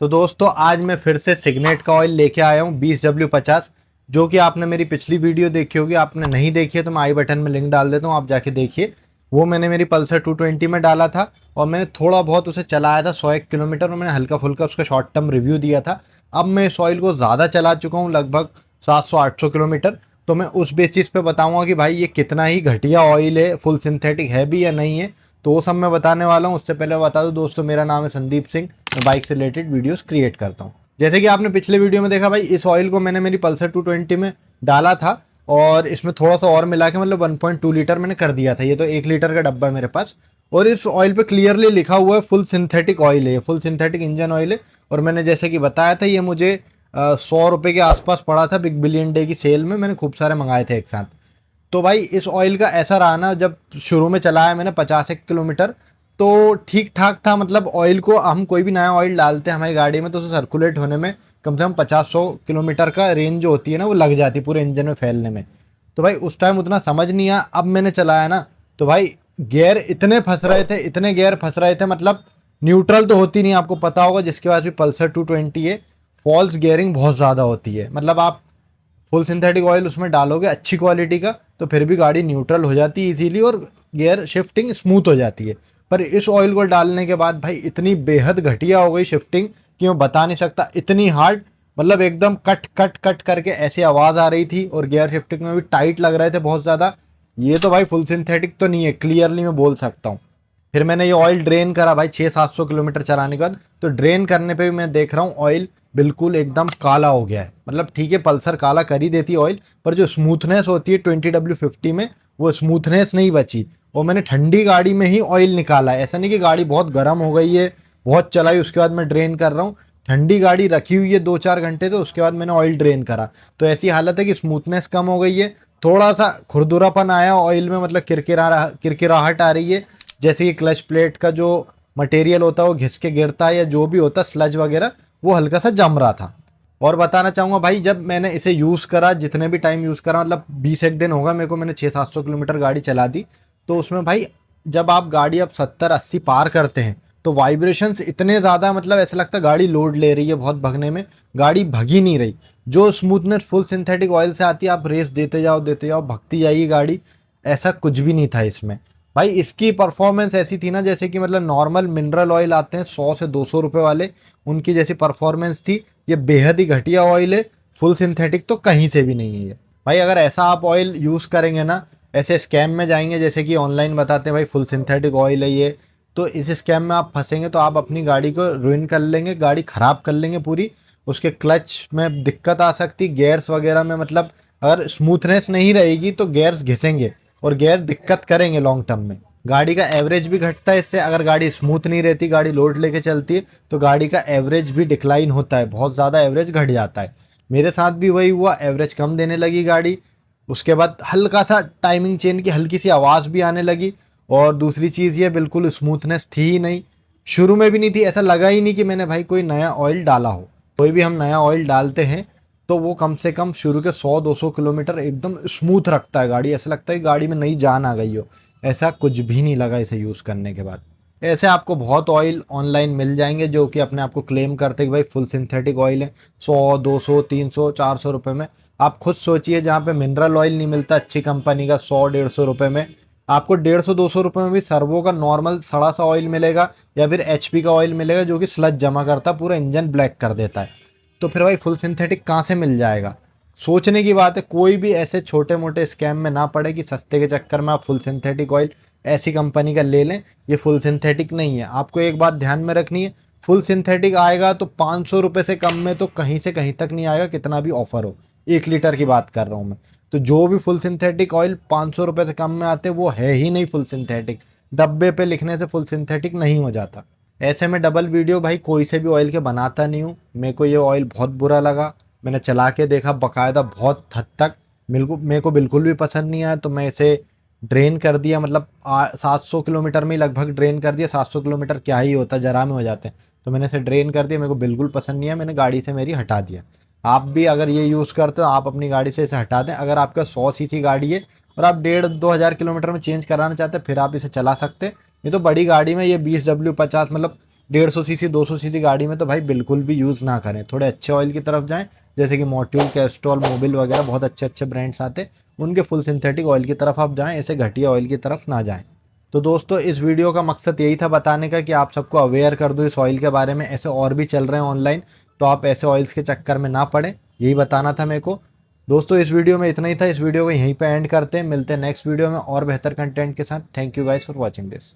तो दोस्तों आज मैं फिर से सिग्नेट का ऑयल लेके आया हूँ 20W50, जो कि आपने मेरी पिछली वीडियो देखी होगी। आपने नहीं देखी है तो मैं आई बटन में लिंक डाल देता हूँ, आप जाके देखिए। वो मैंने मेरी पल्सर 220 में डाला था और मैंने थोड़ा बहुत उसे चलाया था 101 किलोमीटर, और मैंने हल्का फुल्का उसका शॉर्ट टर्म रिव्यू दिया था। अब मैं इस ऑयल को ज़्यादा चला चुका हूँ, लगभग 700-800 किलोमीटर। तो मैं उस बेसिस पे बताऊंगा कि भाई ये कितना ही घटिया ऑयल है, फुल सिंथेटिक है भी या नहीं है। तो वो सब मैं बताने वाला हूँ। उससे पहले बता दूं दोस्तों, मेरा नाम है संदीप सिंह, मैं बाइक से रिलेटेड वीडियोस क्रिएट करता हूँ। जैसे कि आपने पिछले वीडियो में देखा भाई, इस ऑयल को मैंने मेरी पल्सर 220 में डाला था और इसमें थोड़ा सा और मिला के मतलब 1.2 लीटर मैंने कर दिया था। ये तो 1 लीटर का डब्बा है मेरे पास, और इस ऑयल पे क्लियरली लिखा हुआ है फुल सिंथेटिक ऑयल है, फुल सिंथेटिक इंजन ऑयल है। और मैंने जैसे कि बताया था, ये मुझे 100 रुपये के आसपास पड़ा था बिग बिलियन डे की सेल में। मैंने खूब सारे मंगाए थे एक साथ। तो भाई इस ऑयल का ऐसा रहा ना, जब शुरू में चलाया मैंने 50 किलोमीटर तो ठीक ठाक था। मतलब ऑयल को हम कोई भी नया ऑयल डालते हैं हमारी गाड़ी में तो उसे सर्कुलेट होने में कम से कम 50-100 किलोमीटर का रेंज जो होती है ना, वो लग जाती है पूरे इंजन में फैलने में। तो भाई उस टाइम उतना समझ नहीं आया। अब मैंने चलाया ना तो भाई गियर इतने फंस रहे थे, इतने गियर फंस रहे थे, मतलब न्यूट्रल तो होती नहीं। आपको पता होगा जिसके पास भी पल्सर 220 है, फॉल्स गियरिंग बहुत ज़्यादा होती है। मतलब आप फुल सिंथेटिक ऑयल उसमें डालोगे अच्छी क्वालिटी का तो फिर भी गाड़ी न्यूट्रल हो जाती है इजीली और गियर शिफ्टिंग स्मूथ हो जाती है। पर इस ऑयल को डालने के बाद भाई इतनी बेहद घटिया हो गई शिफ्टिंग कि मैं बता नहीं सकता। इतनी हार्ड, मतलब एकदम कट कट कट करके ऐसी आवाज़ आ रही थी, और गियर शिफ्टिंग में भी टाइट लग रहे थे बहुत ज़्यादा। ये तो भाई फुल सिंथेटिक तो नहीं है, क्लियरली मैं बोल सकता हूँ। फिर मैंने ये ऑयल ड्रेन करा भाई 600-700 किलोमीटर चलाने के बाद। तो ड्रेन करने पे भी मैं देख रहा हूँ ऑयल बिल्कुल एकदम काला हो गया है। मतलब ठीक है, पल्सर काला कर ही देती है ऑयल, पर जो स्मूथनेस होती है 20W50 में, वो स्मूथनेस नहीं बची। और मैंने ठंडी गाड़ी में ही ऑयल निकाला है, ऐसा नहीं कि गाड़ी बहुत गर्म हो गई है, बहुत चलाई उसके बाद मैं ड्रेन कर रहा हूँ। ठंडी गाड़ी रखी हुई है 2-4 घंटे, तो उसके बाद मैंने ऑयल ड्रेन करा। तो ऐसी हालत है कि स्मूथनेस कम हो गई है, थोड़ा सा खुरदुरापन आया ऑयल में, मतलब किरकिराहट आ रही है। जैसे कि क्लच प्लेट का जो मटेरियल होता है वो घिस के गिरता है, या जो भी होता है स्लज वगैरह, वो हल्का सा जम रहा था। और बताना चाहूँगा भाई, जब मैंने इसे यूज़ करा, जितने भी टाइम यूज़ करा, मतलब 20 एक दिन होगा मेरे को, मैंने 600-700 किलोमीटर गाड़ी चला दी। तो उसमें भाई जब आप गाड़ी अब 70-80 पार करते हैं तो वाइब्रेशंस इतने ज़्यादा, मतलब ऐसा लगता है गाड़ी लोड ले रही है बहुत भगने में, गाड़ी भगी नहीं रही। जो स्मूथनेस फुल सिंथेटिक ऑयल से आती है, आप रेस देते जाओ भगती जाएगी गाड़ी, ऐसा कुछ भी नहीं था इसमें। भाई इसकी परफॉर्मेंस ऐसी थी ना, जैसे कि मतलब नॉर्मल मिनरल ऑयल आते हैं 100 से 200 रुपये वाले, उनकी जैसी परफॉर्मेंस थी। ये बेहद ही घटिया ऑयल है, फुल सिंथेटिक तो कहीं से भी नहीं है ये। भाई अगर ऐसा आप ऑयल यूज़ करेंगे ना, ऐसे स्कैम में जाएंगे, जैसे कि ऑनलाइन बताते हैं भाई फुल सिंथेटिक ऑयल है ये, तो इस स्कैम में आप फंसेंगे तो आप अपनी गाड़ी को रुइन कर लेंगे, गाड़ी ख़राब कर लेंगे पूरी। उसके क्लच में दिक्कत आ सकती, गेयर्स वगैरह में, मतलब अगर स्मूथनेस नहीं रहेगी तो गेयर्स घिसेंगे और गियर दिक्कत करेंगे लॉन्ग टर्म में। गाड़ी का एवरेज भी घटता है इससे। अगर गाड़ी स्मूथ नहीं रहती, गाड़ी लोड लेके चलती है, तो गाड़ी का एवरेज भी डिक्लाइन होता है, बहुत ज़्यादा एवरेज घट जाता है। मेरे साथ भी वही हुआ, एवरेज कम देने लगी गाड़ी। उसके बाद हल्का सा टाइमिंग चेन की हल्की सी आवाज़ भी आने लगी। और दूसरी चीज़ ये, बिल्कुल स्मूथनेस थी ही नहीं, शुरू में भी नहीं थी। ऐसा लगा ही नहीं कि मैंने भाई कोई नया ऑयल डाला हो। कोई भी हम नया ऑयल डालते हैं तो वो कम से कम शुरू के 100-200 किलोमीटर एकदम स्मूथ रखता है गाड़ी, ऐसा लगता है कि गाड़ी में नई जान आ गई हो। ऐसा कुछ भी नहीं लगा इसे यूज़ करने के बाद। ऐसे आपको बहुत ऑयल ऑनलाइन मिल जाएंगे जो कि अपने आप को क्लेम करते हैं कि भाई फुल सिंथेटिक ऑयल है, 100, 200, 300, 400 रुपये में। आप खुद सोचिए, जहाँ पे मिनरल ऑयल नहीं मिलता अच्छी कंपनी का 100-150 रुपये में, आपको 150-200 रुपये में भी सर्वो का नॉर्मल सड़ा सा ऑयल मिलेगा, या फिर HP का ऑयल मिलेगा जो कि स्लज जमा करता है, पूरा इंजन ब्लैक कर देता है। तो फिर भाई फुल सिंथेटिक कहाँ से मिल जाएगा? सोचने की बात है। कोई भी ऐसे छोटे मोटे स्कैम में ना पड़े कि सस्ते के चक्कर में आप फुल सिंथेटिक ऑयल ऐसी कंपनी का ले लें। ये फुल सिंथेटिक नहीं है। आपको एक बात ध्यान में रखनी है, फुल सिंथेटिक आएगा तो 500 रुपये से कम में तो कहीं से कहीं तक नहीं आएगा, कितना भी ऑफर हो। 1 लीटर की बात कर रहा हूँ मैं। तो जो भी फुल सिंथेटिक ऑयल 500 रुपये से कम में आते वो है ही नहीं फुल सिंथेटिक। डब्बे पे लिखने से फुल सिंथेटिक नहीं हो जाता। ऐसे में डबल वीडियो भाई कोई से भी ऑयल के बनाता नहीं हूँ। मेरे को ये ऑयल बहुत बुरा लगा, मैंने चला के देखा बाकायदा बहुत हद तक, मेरे को बिल्कुल भी पसंद नहीं आया। तो मैं इसे ड्रेन कर दिया, मतलब 700 किलोमीटर में ही लगभग ड्रेन कर दिया। 700 किलोमीटर क्या ही होता, जरा में हो जाते हैं। तो मैंने इसे ड्रेन कर दिया, मेरे को बिल्कुल पसंद नहीं है, मैंने गाड़ी से मेरी हटा दिया। आप भी अगर ये यूज़ करते हो, आप अपनी गाड़ी से इसे हटा दें। अगर आपका 100 सीसी गाड़ी है और आप 1,500-2,000 किलोमीटर में चेंज कराना चाहते हैं, फिर आप इसे चला सकते हैं। ये तो बड़ी गाड़ी में ये 20W50, मतलब 150 सीसी 200 सीसी गाड़ी में तो भाई बिल्कुल भी यूज़ ना करें। थोड़े अच्छे ऑयल की तरफ जाएं, जैसे कि मोट्यूल, कैस्ट्रॉल, मोबिल वगैरह बहुत अच्छे अच्छे ब्रांड्स आते, उनके फुल सिंथेटिक ऑयल की तरफ आप जाएं, ऐसे घटिया ऑयल की तरफ ना जाएं। तो दोस्तों इस वीडियो का मकसद यही था बताने का कि आप सबको अवेयर कर दो इस ऑयल के बारे में। ऐसे और भी चल रहे हैं ऑनलाइन, तो आप ऐसे ऑयल्स के चक्कर में ना पड़े, यही बताना था मेरे को। दोस्तों इस वीडियो में इतना ही था, इस वीडियो को यहीं पे एंड करते हैं। मिलते हैं नेक्स्ट वीडियो में और बेहतर कंटेंट के साथ। Thank you guys for watching this.